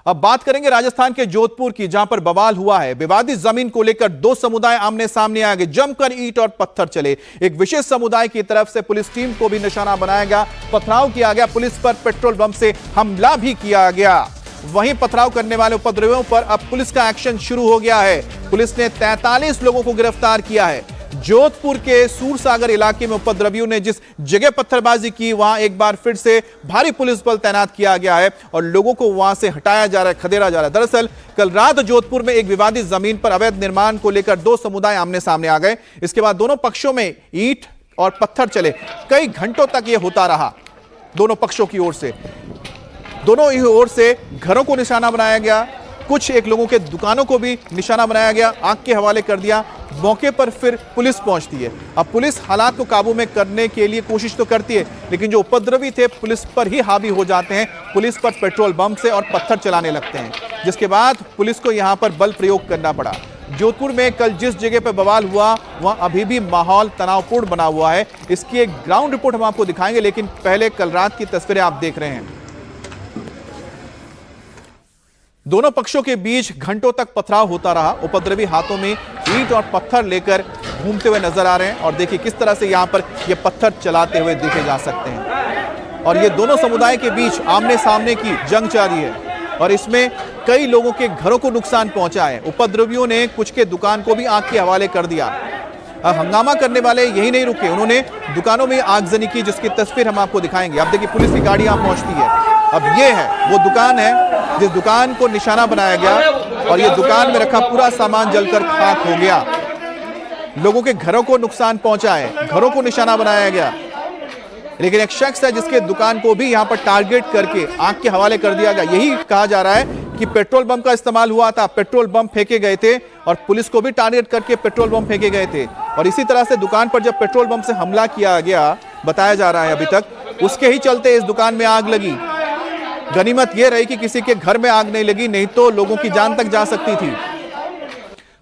अब बात करेंगे राजस्थान के जोधपुर की, जहां पर बवाल हुआ है। विवादित जमीन को लेकर दो समुदाय आमने सामने आ गए, जमकर ईंट और पत्थर चले। एक विशेष समुदाय की तरफ से पुलिस टीम को भी निशाना बनाया गया, पथराव किया गया, पुलिस पर पेट्रोल बम से हमला भी किया गया। वहीं पथराव करने वाले उपद्रवियों पर अब पुलिस का एक्शन शुरू हो गया है। पुलिस ने 43 लोगों को गिरफ्तार किया है। जोधपुर के सूरसागर इलाके में उपद्रवियों ने जिस जगह पत्थरबाजी की, वहां एक बार फिर से भारी पुलिस बल तैनात किया गया है और लोगों को वहां से हटाया जा रहा है, खदेड़ा जा रहा है। दरअसल कल रात जोधपुर में एक विवादित जमीन पर अवैध निर्माण को लेकर दो समुदाय आमने सामने आ गए। इसके बाद दोनों पक्षों में ईंट और पत्थर चले। कई घंटों तक यह होता रहा। दोनों पक्षों की ओर से, दोनों ही ओर से घरों को निशाना बनाया गया, कुछ एक लोगों के दुकानों को भी निशाना बनाया गया, आग के हवाले कर दिया। मौके पर फिर पुलिस पहुंचती है। अब पुलिस हालात को काबू में करने के लिए कोशिश तो करती है, लेकिन जो उपद्रवी थे पुलिस पर ही हावी हो जाते हैं, पुलिस पर पेट्रोल बम से और पत्थर चलाने लगते हैं, जिसके बाद पुलिस को यहां पर बल प्रयोग करना पड़ा। जोधपुर में कल जिस जगह पर बवाल हुआ वहां अभी भी माहौल तनावपूर्ण बना हुआ है। इसकी एक ग्राउंड रिपोर्ट हम आपको दिखाएंगे, लेकिन पहले कल रात की तस्वीरें आप देख रहे हैं। दोनों पक्षों के बीच घंटों तक पथराव होता रहा। उपद्रवी हाथों में ईंट और पत्थर लेकर घूमते हुए नजर आ रहे हैं और देखिए किस तरह से यहां पर ये पत्थर चलाते हुए देखे जा सकते हैं। और ये दोनों समुदाय के बीच आमने सामने की जंग जारी है और इसमें कई लोगों के घरों को नुकसान पहुंचा है। उपद्रवियों ने कुछ के दुकान को भी आग के हवाले कर दिया। अब हंगामा करने वाले यही नहीं रुके, उन्होंने दुकानों में आगजनी की, जिसकी तस्वीर हम आपको दिखाएंगे। अब देखिए पुलिस की गाड़ी यहां पहुंचती है। अब ये है वो दुकान है जिस दुकान को निशाना बनाया गया और ये दुकान में रखा पूरा सामान जलकर खाक हो गया। लोगों के घरों को नुकसान पहुंचा है, घरों को निशाना बनाया गया, लेकिन एक शख्स है जिसके दुकान को भी यहां पर टारगेट करके आग के हवाले कर दिया गया। यही कहा जा रहा है कि पेट्रोल बम का इस्तेमाल हुआ था, पेट्रोल बम फेंके गए थे और पुलिस को भी टारगेट करके पेट्रोल बम फेंके गए थे। और इसी तरह से दुकान पर जब पेट्रोल बम से हमला किया गया, बताया जा रहा है अभी तक, उसके ही चलते इस दुकान में आग लगी। गनीमत यह रही कि किसी के घर में आग नहीं लगी, नहीं तो लोगों की जान तक जा सकती थी।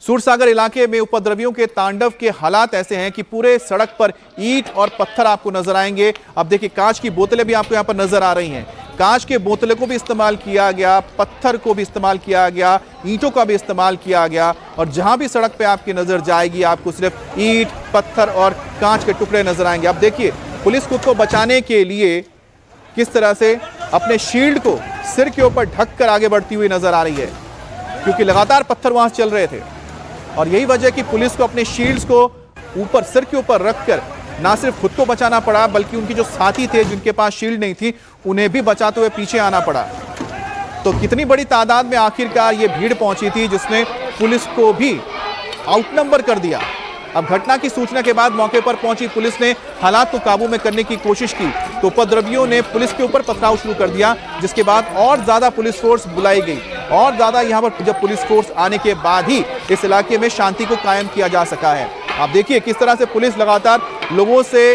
सूरसागर इलाके में उपद्रवियों के तांडव के हालात ऐसे हैं कि पूरे सड़क पर ईंट और पत्थर आपको नजर आएंगे। अब देखिए कांच की बोतलें भी आपको यहां पर नजर आ रही हैं। कांच के बोतलों को भी इस्तेमाल किया गया, पत्थर को भी इस्तेमाल किया गया, ईंटों का भी इस्तेमाल किया गया और जहां भी सड़क पे आपकी नजर जाएगी आपको सिर्फ ईंट, पत्थर और कांच के टुकड़े नजर आएंगे। अब देखिए पुलिस खुद को बचाने के लिए किस तरह से अपने शील्ड को सिर के ऊपर ढककर आगे बढ़ती हुई नजर आ रही है, क्योंकि लगातार पत्थर वहां चल रहे थे और यही वजह कि पुलिस को अपने शील्ड्स को ऊपर सिर के ऊपर रखकर ना सिर्फ खुद को बचाना पड़ा, बल्कि उनके जो साथी थे जिनके पास शील्ड नहीं थी उन्हें भी बचाते हुए पीछे आना पड़ा। तो कितनी बड़ी तादाद में आखिरकार ये भीड़ पहुंची थी जिसने पुलिस को भी आउटनंबर कर दिया। अब घटना की सूचना के बाद मौके पर पहुंची पुलिस ने हालात को काबू में करने की कोशिश की तो उपद्रवियों ने पुलिस के ऊपर पथराव शुरू कर दिया, जिसके बाद और ज्यादा पुलिस फोर्स बुलाई गई और ज्यादा यहां पर जब पुलिस फोर्स आने के बाद ही इस इलाके में शांति को कायम किया जा सका है। आप देखिए किस तरह से पुलिस लगातार लोगों से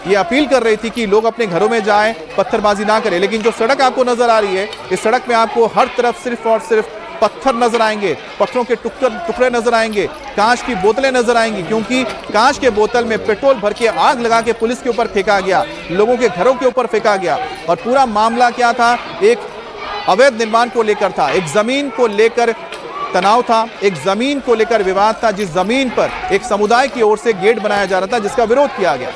ये अपील कर रही थी कि लोग अपने घरों में जाएं, पत्थरबाजी ना करें, लेकिन जो सड़क आपको नजर आ रही है इस सड़क में आपको हर तरफ सिर्फ और सिर्फ पत्थर नजर आएंगे, पत्थरों के टुकड़े नजर आएंगे, कांच की बोतलें नजर आएंगी, क्योंकि कांच के बोतल में पेट्रोल भर के आग लगा के पुलिस के ऊपर फेंका गया, लोगों के घरों के ऊपर फेंका गया। और पूरा मामला क्या था, एक अवैध निर्माण को लेकर था, एक जमीन को लेकर तनाव था, एक जमीन को लेकर विवाद था, जिस जमीन पर एक समुदाय की ओर से गेट बनाया जा रहा था जिसका विरोध किया गया।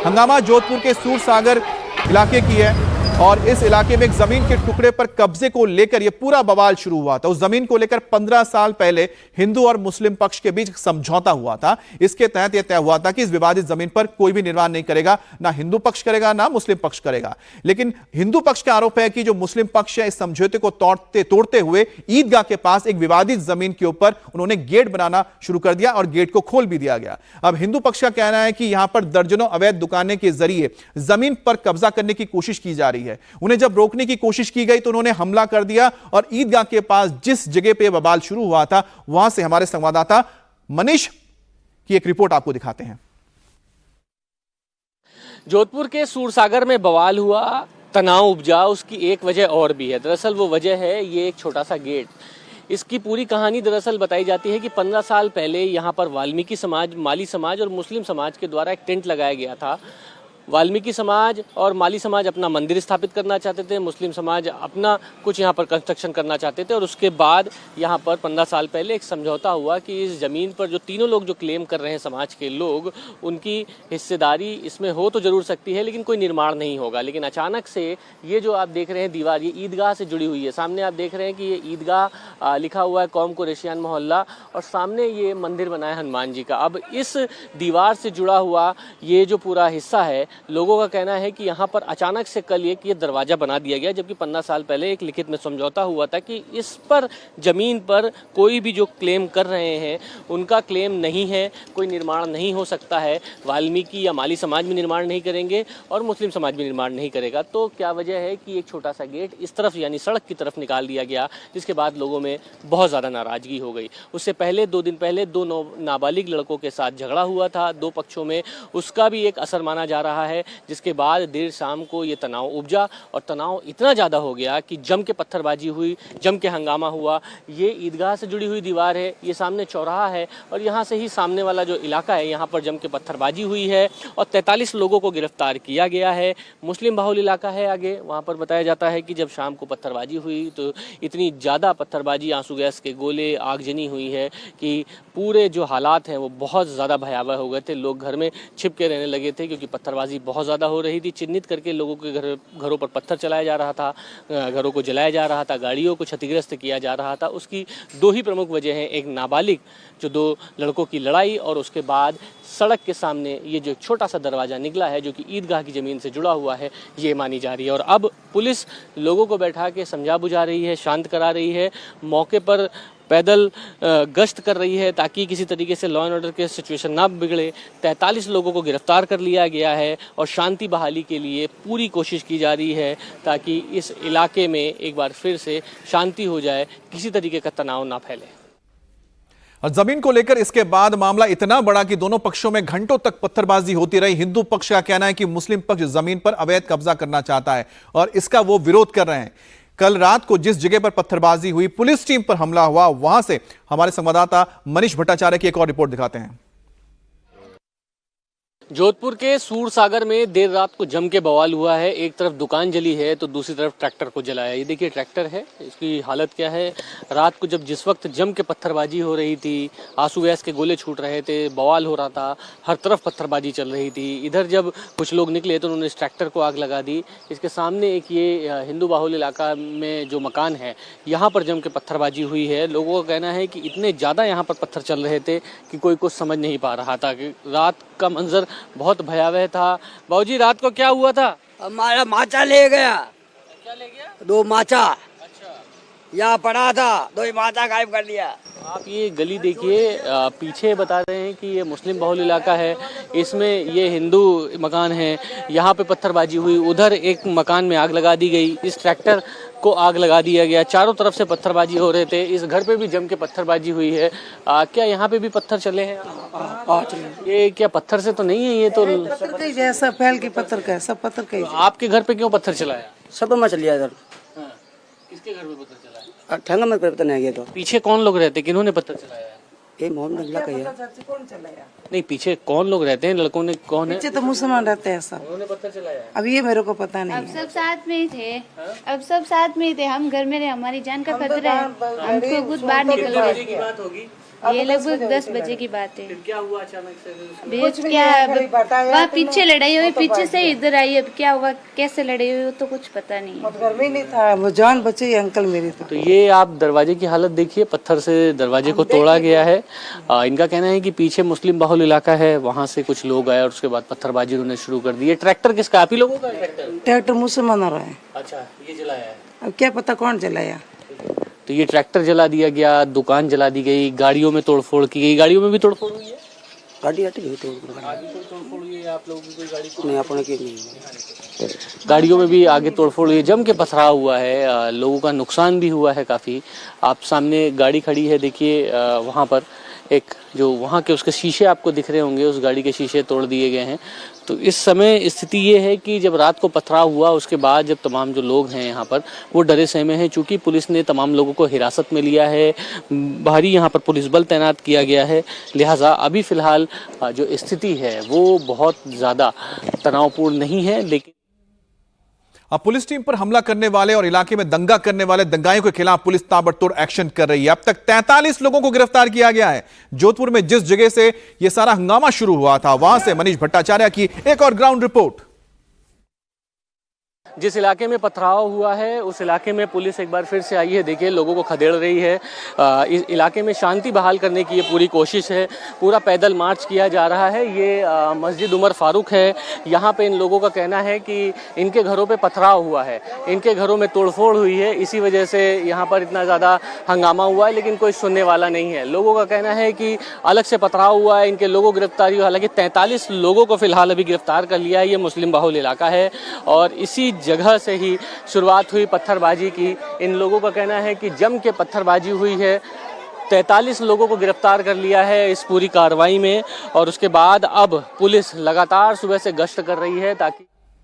हंगामा जोधपुर के सूरसागर इलाके की है और इस इलाके में एक जमीन के टुकड़े पर कब्जे को लेकर यह पूरा बवाल शुरू हुआ था। उस जमीन को लेकर 15 साल पहले हिंदू और मुस्लिम पक्ष के बीच समझौता हुआ था। इसके तहत यह तय हुआ था कि इस विवादित जमीन पर कोई भी निर्माण नहीं करेगा, ना हिंदू पक्ष करेगा ना मुस्लिम पक्ष करेगा। लेकिन हिंदू पक्ष का आरोप है कि जो मुस्लिम पक्ष है इस समझौते को तोड़ते हुए ईदगाह के पास एक विवादित जमीन के ऊपर उन्होंने गेट बनाना शुरू कर दिया और गेट को खोल भी दिया गया। अब हिंदू पक्ष का कहना है कि यहां पर दर्जनों अवैध दुकानें के जरिए जमीन पर कब्जा करने की कोशिश की जा रही है। उन्हें जब रोकने की कोशिश की गई तो उन्होंने हमला कर दिया और ईदगाह के पास जिस जगह पे बवाल शुरू हुआ था वहां से हमारे संवाददाता मनीष की एक रिपोर्ट आपको दिखाते हैं। जोधपुर के सूरसागर में बवाल हुआ, तनाव उपजा, उसकी एक वजह और भी है। दरअसल वो वजह है ये एक छोटा सा गेट। इसकी पूरी कहानी दरअसल बताई जाती है कि 15 साल पहले यहाँ पर वाल्मीकि समाज, माली समाज और मुस्लिम समाज के द्वारा एक टेंट लगाया गया था। वाल्मीकि समाज और माली समाज अपना मंदिर स्थापित करना चाहते थे, मुस्लिम समाज अपना कुछ यहाँ पर कंस्ट्रक्शन करना चाहते थे और उसके बाद यहाँ पर 15 साल पहले एक समझौता हुआ कि इस ज़मीन पर जो तीनों लोग जो क्लेम कर रहे हैं समाज के लोग, उनकी हिस्सेदारी इसमें हो तो ज़रूर सकती है लेकिन कोई निर्माण नहीं होगा। लेकिन अचानक से ये जो आप देख रहे हैं दीवार, ये ईदगाह से जुड़ी हुई है। सामने आप देख रहे हैं कि ये ईदगाह लिखा हुआ है कौम कुरैशियान मोहल्ला और सामने ये मंदिर बना है हनुमान जी का। अब इस दीवार से जुड़ा हुआ ये जो पूरा हिस्सा है, लोगों का कहना है कि यहाँ पर अचानक से कल ये दरवाज़ा बना दिया गया, जबकि 15 साल पहले एक लिखित में समझौता हुआ था कि इस पर ज़मीन पर कोई भी जो क्लेम कर रहे हैं उनका क्लेम नहीं है, कोई निर्माण नहीं हो सकता है। वाल्मीकि या माली समाज भी निर्माण नहीं करेंगे और मुस्लिम समाज भी निर्माण नहीं करेगा। तो क्या वजह है कि एक छोटा सा गेट इस तरफ यानी सड़क की तरफ निकाल दिया गया, जिसके बाद लोगों में बहुत ज़्यादा नाराज़गी हो गई। उससे पहले 2 दिन पहले 2 नाबालिग लड़कों के साथ झगड़ा हुआ था 2 पक्षों में, उसका भी एक असर माना जा रहा है, जिसके बाद देर शाम को ये तनाव उपजा और तनाव इतना ज़्यादा हो गया कि जम के पत्थरबाजी हुई, जम के हंगामा हुआ। ये ईदगाह से जुड़ी हुई दीवार है, ये सामने चौराहा है और यहाँ से ही सामने वाला जो इलाका है यहाँ पर जम के पत्थरबाजी हुई है और 43 लोगों को गिरफ्तार किया गया है। मुस्लिम बाहुल इलाका है आगे, वहाँ पर बताया जाता है कि जब शाम को पत्थरबाजी हुई तो इतनी ज़्यादा पत्थरबाजी, आंसू गैस के गोले, आगजनी हुई है कि पूरे जो हालात हैं वो बहुत ज़्यादा भयावह हो गए थे। लोग घर में छिप के रहने लगे थे क्योंकि पत्थरबाजी बहुत ज़्यादा हो रही थी। चिन्हित करके लोगों के घरों पर पत्थर चलाया जा रहा था, घरों को जलाया जा रहा था, गाड़ियों को क्षतिग्रस्त किया जा रहा था। उसकी 2 ही प्रमुख वजह हैं, एक नाबालिग जो 2 लड़कों की लड़ाई और उसके बाद सड़क के सामने ये जो छोटा सा दरवाज़ा निकला है जो कि ईदगाह की ज़मीन से जुड़ा हुआ है, ये मानी जा रही है। और अब पुलिस लोगों को बैठा के समझा बुझा रही है, शांत करा रही है, मौके पर पैदल गश्त कर रही है ताकि किसी तरीके से लॉ एंड ऑर्डर के सिचुएशन ना बिगड़े। 43 लोगों को गिरफ्तार कर लिया गया है और शांति बहाली के लिए पूरी कोशिश की जा रही है ताकि इस इलाके में एक बार फिर से शांति हो जाए, किसी तरीके का तनाव ना फैले। और जमीन को लेकर इसके बाद मामला इतना बड़ा कि दोनों पक्षों में घंटों तक पत्थरबाजी होती रही। हिंदू पक्ष का कहना है कि मुस्लिम पक्ष जमीन पर अवैध कब्जा करना चाहता है और इसका वो विरोध कर रहे हैं। कल रात को जिस जगह पर पत्थरबाजी हुई, पुलिस टीम पर हमला हुआ, वहां से हमारे संवाददाता मनीष भट्टाचार्य की एक और रिपोर्ट दिखाते हैं। जोधपुर के सूरसागर में देर रात को जम के बवाल हुआ है। एक तरफ दुकान जली है तो दूसरी तरफ ट्रैक्टर को जलाया। ये देखिए ट्रैक्टर है, इसकी हालत क्या है। रात को जब जिस वक्त जम के पत्थरबाजी हो रही थी, आंसू गैस के गोले छूट रहे थे, बवाल हो रहा था, हर तरफ पत्थरबाजी चल रही थी, इधर जब कुछ लोग निकले तो उन्होंने इस ट्रैक्टर को आग लगा दी। इसके सामने एक ये हिंदू बाहुल इलाका में जो मकान है, यहाँ पर जम के पत्थरबाजी हुई है। लोगों का कहना है कि इतने ज़्यादा यहाँ पर पत्थर चल रहे थे कि कोई कुछ समझ नहीं पा रहा था कि रात का मंजर बहुत भयावह था। बाबूजी, रात को क्या हुआ था? हमारा माचा ले गया। क्या ले गया? 2 माचा। अच्छा, यहाँ पड़ा था, 2 माचा गायब कर लिया। आप ये गली देखिए, पीछे बता रहे हैं कि ये मुस्लिम बाहुल इलाका है, इसमें ये हिंदू मकान है। यहाँ पे पत्थरबाजी हुई, उधर एक मकान में आग लगा दी गई, इस ट्रैक्टर को आग लगा दिया गया। चारों तरफ से पत्थरबाजी हो रहे थे। इस घर पे भी जम के पत्थरबाजी हुई है। क्या यहाँ पे भी पत्थर चले हैं? ये क्या पत्थर से तो नहीं है? ये तो पत्थर का ही जैसा फैल के पत्थर का है, सब पत्थर का ही। आपके घर पे क्यों पत्थर चलाया? सब में चलिया इधर। किसके घर पे पत्थर चलाया? ठंगा में पता नहीं गया। तो पीछे कौन लोग रहते, किन्होंने पत्थर चलाया? ये मोहम्मद अल्लाह का है। कौन चलाया? नहीं, पीछे कौन लोग रहते हैं? लड़कों ने कौन है? पीछे तो मुसलमान रहते हैं सब। उन्होंने पत्थर चलाया? अब ये मेरे को पता नहीं अब है। सब साथ में ही थे। अब सब साथ में ही थे। हम घर में रहे, हमारी जान का खतरा है, हमको खुद बाहर निकल बजे की गए। बात होगी? ये लगभग 10 बजे की बात है। क्या हुआ अचानक से? बीच क्या वहाँ पीछे लड़ाई हुई, पीछे से इधर आई। अब क्या हुआ, कैसे लड़ाई हुई, वो तो कुछ पता नहीं है। घर में नहीं था, वो जान बचे अंकल मेरी। तो ये आप दरवाजे की हालत देखिए, पत्थर से दरवाजे को तोड़ा गया है। इनका कहना है कि पीछे मुस्लिम बाहुल इलाका है, वहाँ से कुछ लोग आए और उसके बाद पत्थरबाजी उन्होंने शुरू कर दी है। ट्रैक्टर किसका? आप ही लोगों का ट्रैक्टर? ट्रैक्टर मुसलमान आ रहा है। अच्छा, ये जलाया है। अब क्या पता कौन जलाया। तो ये ट्रैक्टर जला दिया गया, दुकान जला दी गई, गाड़ियों में तोड़फोड़ की गई। गाड़ियों में भी तोड़फोड़ हुई है? गाड़ी हटी गई तो आगे कोई तोड़फोड़ हुई है? आप लोगों की कोई गाड़ी नहीं, अपने की नहीं। गाड़ियों में भी आगे तोड़फोड़ हुई है, जम के पथराव हुआ है, लोगों का नुकसान भी हुआ है काफ़ी। आप सामने गाड़ी खड़ी है, देखिए वहाँ पर एक जो वहाँ के उसके शीशे आपको दिख रहे होंगे, उस गाड़ी के शीशे तोड़ दिए गए हैं। तो इस समय स्थिति ये है कि जब रात को पथराव हुआ उसके बाद जब तमाम जो लोग हैं यहाँ पर वो डरे सहमे हैं, चूँकि पुलिस ने तमाम लोगों को हिरासत में लिया है, भारी यहाँ पर पुलिस बल तैनात किया गया है, लिहाजा अभी फ़िलहाल जो स्थिति है वो बहुत ज़्यादा तनावपूर्ण नहीं है। लेकिन अब पुलिस टीम पर हमला करने वाले और इलाके में दंगा करने वाले दंगाइयों के खिलाफ पुलिस ताबड़तोड़ एक्शन कर रही है। अब तक 43 लोगों को गिरफ्तार किया गया है। जोधपुर में जिस जगह से यह सारा हंगामा शुरू हुआ था वहां से मनीष भट्टाचार्य की एक और ग्राउंड रिपोर्ट। जिस इलाके में पथराव हुआ है उस इलाके में पुलिस एक बार फिर से आई है। देखिए लोगों को खदेड़ रही है। इस इलाके में शांति बहाल करने की ये पूरी कोशिश है। पूरा पैदल मार्च किया जा रहा है। ये मस्जिद उमर फारूक है। यहाँ पे इन लोगों का कहना है कि इनके घरों पे पथराव हुआ है, इनके घरों में तोड़फोड़ हुई है, इसी वजह से यहाँ पर इतना ज़्यादा हंगामा हुआ है, लेकिन कोई सुनने वाला नहीं है। लोगों का कहना है कि अलग से पथराव हुआ है, इनके लोगों गिरफ्तारी हुई। हालांकि 43 लोगों को फिलहाल अभी गिरफ्तार कर लिया है। ये मुस्लिम बाहुल इलाका है और इसी जगह से ही शुरुआत हुई पत्थरबाजी की। इन लोगों का कहना है कि जम के पत्थरबाजी हुई है। 43 लोगों को गिरफ्तार कर लिया है इस पूरी कार्रवाई में और उसके बाद अब पुलिस लगातार सुबह से गश्त कर रही है ताकि